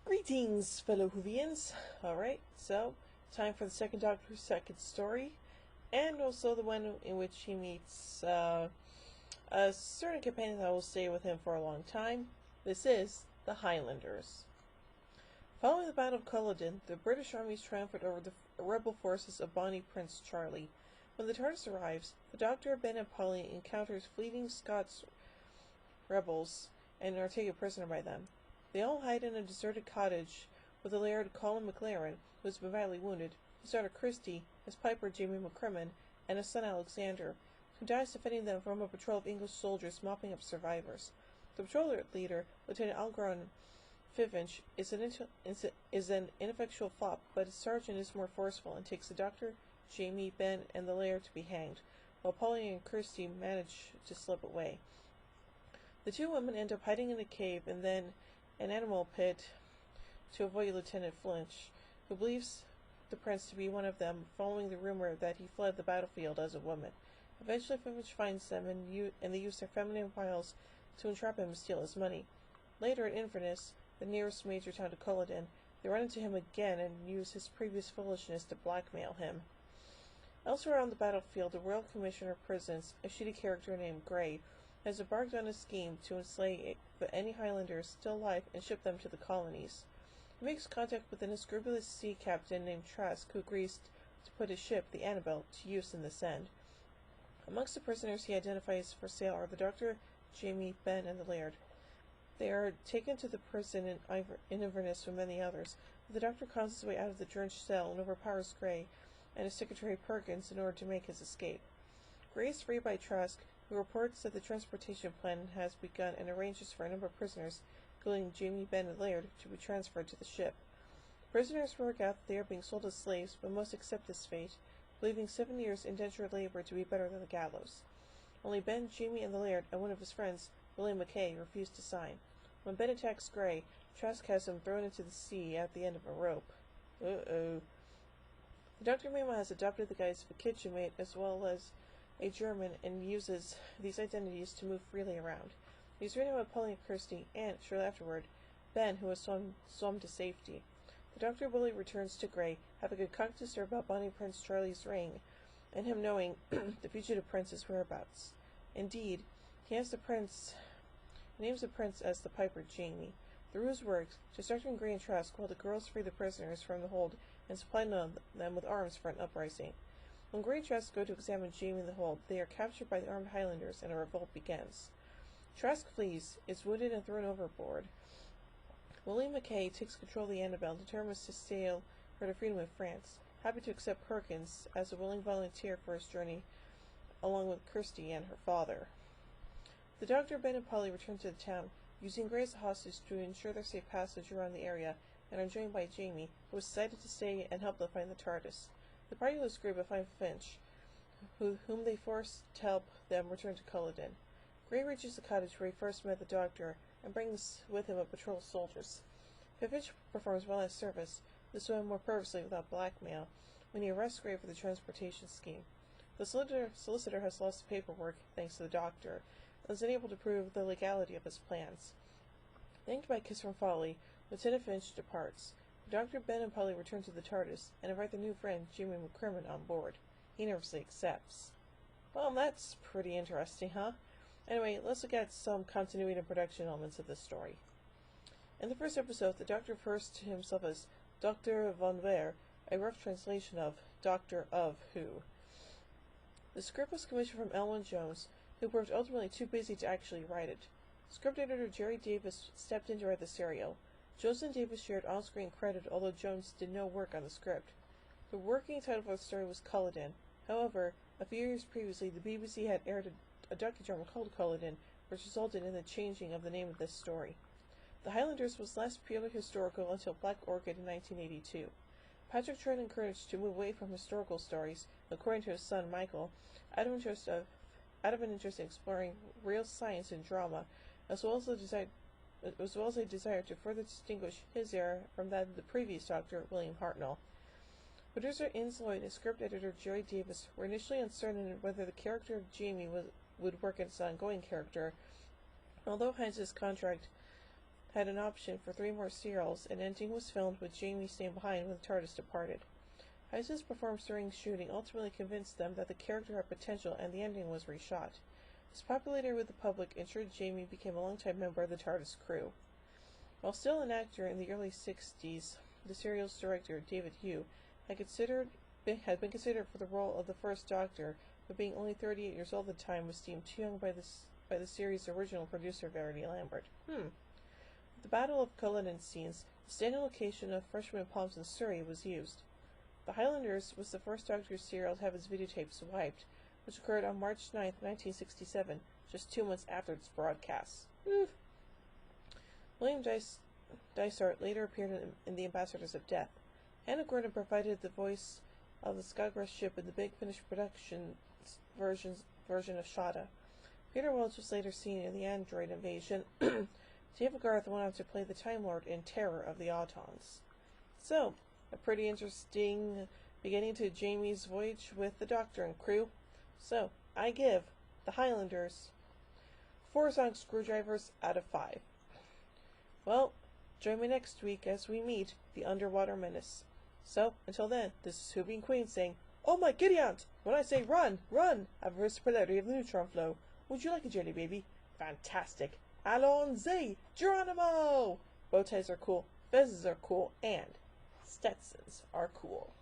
Greetings, fellow Whovians. Alright, so, time for the second Doctor's second story, and also the one in which he meets a certain companion that will stay with him for a long time. This is the Highlanders. Following the Battle of Culloden, the British armies triumphed over the rebel forces of Bonnie Prince Charlie. When the TARDIS arrives, the Doctor, Ben, and Polly encounters fleeing Scots rebels and are taken prisoner by them. They all hide in a deserted cottage with the laird Colin McLaren, who has been badly wounded, his daughter Christy, his piper Jamie McCrimmon, and his son Alexander, who dies defending them from a patrol of English soldiers mopping up survivors. The patrol leader, Lieutenant Algernon Fivinch, is an ineffectual fop, but his sergeant is more forceful and takes the Doctor, Jamie, Ben, and the laird to be hanged, while Polly and Christy manage to slip away. The two women end up hiding in a cave and then an animal pit to avoid Lieutenant Flinch, who believes the prince to be one of them, following the rumor that he fled the battlefield as a woman. Eventually, Fivinch finds them, and they use their feminine wiles to entrap him and steal his money. Later at Inverness, the nearest major town to Culloden, they run into him again and use his previous foolishness to blackmail him. Elsewhere on the battlefield, the Royal Commissioner of Prisons, a shitty character named Grey, has embarked on a scheme to enslave any Highlanders still alive and ship them to the colonies. He makes contact with an unscrupulous sea captain named Trask, who agrees to put his ship, the Annabelle, to use in this end. Amongst the prisoners he identifies for sale are the Doctor, Jamie, Ben, and the laird. They are taken to the prison in Inverness with many others, but the Doctor cons his way out of the drenched cell and overpowers Grey and his secretary Perkins in order to make his escape. Grey is freed by Trask, who reports that the transportation plan has begun and arranges for a number of prisoners, including Jamie, Ben, and Laird, to be transferred to the ship. Prisoners work out that they are being sold as slaves, but most accept this fate, believing 7 years indentured labor to be better than the gallows. Only Ben, Jamie, and the Laird, and one of his friends, William McKay, refuse to sign. When Ben attacks Grey, Trask has him thrown into the sea at the end of a rope. Uh-oh. The Doctor meanwhile has adopted the guise of a kitchen mate as well as a German, and uses these identities to move freely around. He's ridden by Polly and Kirsty, and, shortly afterward, Ben, who has swum to safety. The Doctor Willie returns to Grey, having a concocted story about Bonnie Prince Charlie's ring, and him knowing the fugitive prince's whereabouts. Indeed, he names the prince as the piper Jamie. The ruse works, distracting Grey and Trask while the girls free the prisoners from the hold and supply them with arms for an uprising. When Grey and Trask go to examine Jamie in the hold, they are captured by the armed Highlanders and a revolt begins. Trask flees, is wounded and thrown overboard. William McKay takes control of the Annabelle and determines to sail her to freedom in France, happy to accept Perkins as a willing volunteer for his journey, along with Kirsty and her father. The Doctor, Ben, and Polly return to the town, using Grey as a hostage to ensure their safe passage around the area, and are joined by Jamie, who has decided to stay and help them find the TARDIS. The party loses Grey but find Finch, whom they force to help them return to Culloden. Grey reaches the cottage where he first met the Doctor, and brings with him a patrol of soldiers. Finch performs well at service, this way more purposely without blackmail, when he arrests Grey for the transportation scheme. The solicitor has lost the paperwork, thanks to the Doctor, and is unable to prove the legality of his plans. Thanked by a kiss from Folly, Lieutenant Finch departs. The Doctor, Ben, and Polly return to the TARDIS and invite their new friend, Jamie McCrimmon, on board. He nervously accepts. Well, that's pretty interesting, huh? Anyway, let's look at some continuity and production elements of this story. In the first episode, the Doctor refers to himself as Dr. Von Wehr, a rough translation of Doctor of Who. The script was commissioned from Elwyn Jones, who proved ultimately too busy to actually write it. Script editor Jerry Davis stepped in to write the serial. Jones and Davis shared on-screen credit, although Jones did no work on the script. The working title for the story was Culloden. However, a few years previously, the BBC had aired a docudrama called Culloden, which resulted in the changing of the name of this story. The Highlanders was less purely historical until Black Orchid in 1982. Patrick tried and encouraged to move away from historical stories, according to his son Michael, out of an interest in exploring real science and drama, as well as a desire to further distinguish his era from that of the previous Doctor, William Hartnell. Producer Innes Lloyd and script editor Jerry Davis were initially uncertain whether the character of Jamie would work as an ongoing character, although hence his contract had an option for 3 more serials, and ending was filmed with Jamie staying behind when the TARDIS departed. Heiss's performance during shooting ultimately convinced them that the character had potential and the ending was reshot. His popularity with the public ensured Jamie became a longtime member of the TARDIS crew. While still an actor in the early 60s, the serial's director, David Hugh, had been considered for the role of the First Doctor, but being only 38 years old at the time was deemed too young by the series' original producer, Verity Lambert. The Battle of Culloden scenes, the standing location of Freshman Palms in Surrey, was used. The Highlanders was the first Doctor serial to have its videotapes wiped, which occurred on March 9, 1967, just 2 months after its broadcast. William Dysart later appeared in The Ambassadors of Death. Hannah Gordon provided the voice of the Scotland ship in the Big Finish production version of Shada. Peter Welch was later seen in The Android Invasion. David Garth went on to play the Time Lord in Terror of the Autons. So, a pretty interesting beginning to Jamie's voyage with the Doctor and crew. So, I give the Highlanders 4 sonic screwdrivers out of 5. Well, join me next week as we meet the Underwater Menace. So, until then, this is Hooping Queen saying, "Oh my giddy aunt! When I say run, run! I've reversed the polarity of the neutron flow. Would you like a jelly baby? Fantastic! Allons-y! Geronimo!" Bow ties are cool, fezzes are cool, and Stetsons are cool.